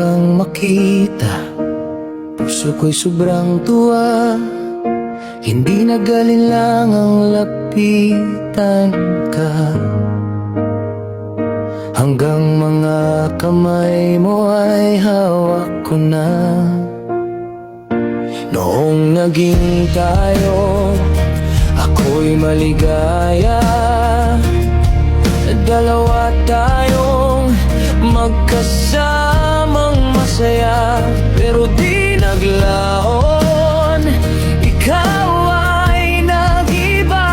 kang makita, puso ko'y sobrang tuwa. Hindi nag-alinlang ang lapitan ka, hanggang mga kamay mo ay hawak ko na. Noong naging tayo, ako'y maligaya. Dalawa tayong magkasamang masaya, pero di naglaon. Ikaw ay nag-iba,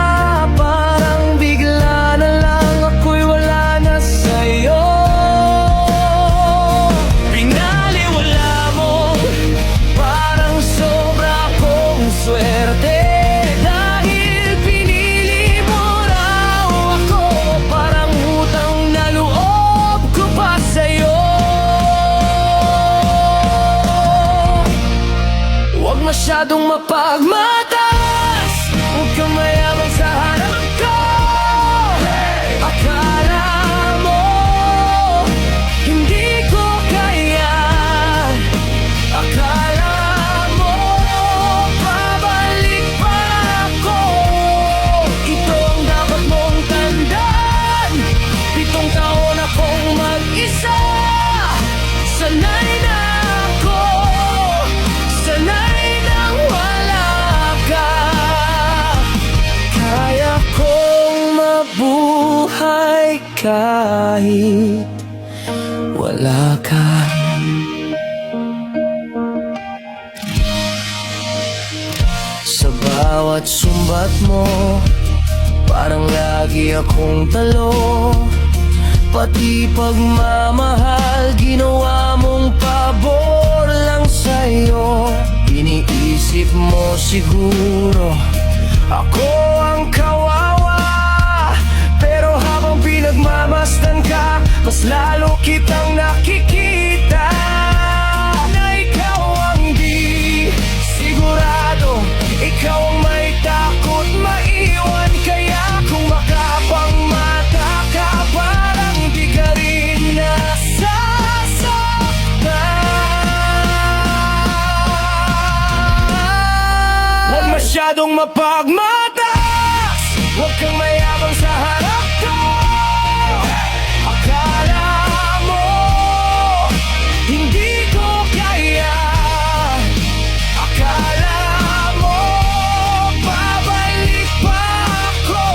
parang bigla na lang ako'y wala na sa'yo. Pinaliwala mo, parang sobra kong swerte. Masyadong mapagmatas, huwag kang mayabang sa harap ko. Akala mo hindi ko kaya, akala mo babalik pa ako. Ito ang dapat mong tandaan, 7 taon akong mag-isa. Sanay na ako, sanay kahit wala ka. Sa bawat sumbat mo, parang lagi akong talo. Pati pagmamahal, ginawa mong pabor lang sa'yo. Iniisip mo siguro ako ang kawawa, pero habang pinagmamasdan ka, mas lalo kitang nakikita na ikaw ang di sigurado. Ikaw ang may takot maiwan, kaya kung makapangmata ka, parang di ka rin nasasaktan. Huwag masyadong mapagmatas, huwag kang mayabang sa harap ko. Akala mo hindi ko kaya, akala mo babalik pa ako.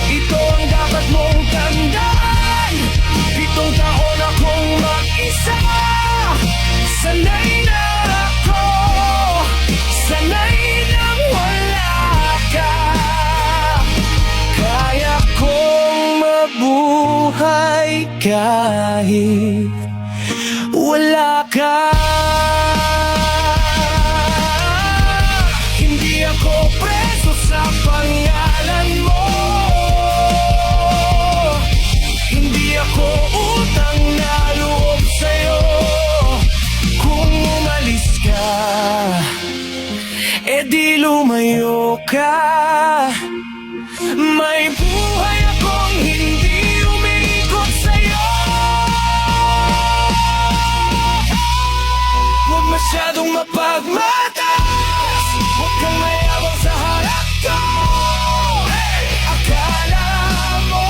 Ito ang dapat mong tandaan, 7 taon akong mag-isa. Sanay na ako, sanay nang wala ka. Kaya kong mabuhay kahit wala ka. Hindi ako preso sa pangalan mo, hindi ako utang na loob sa'yo. Kung umalis ka, edi lumayo ka. May buhay akong hindi umiikot sa'yo. Huwag masyadong mapagmatas, huwag kang mayabang sa harap ko. Akala mo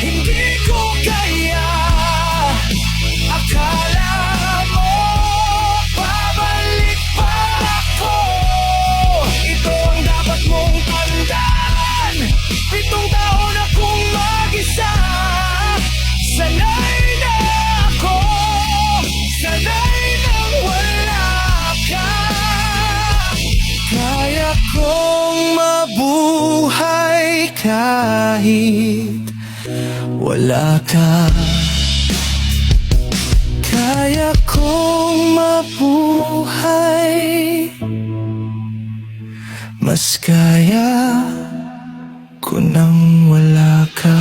hindi ko kaya, akala mo babalik pa ako. Ito ang dapat mong tandaan, 7 taon akong mag-isa. Sanay na ako, sanay nang wala ka. Kaya kong mabuhay kahit wala ka. Kaya kong mabuhay, mas kaya ko nang wala ka.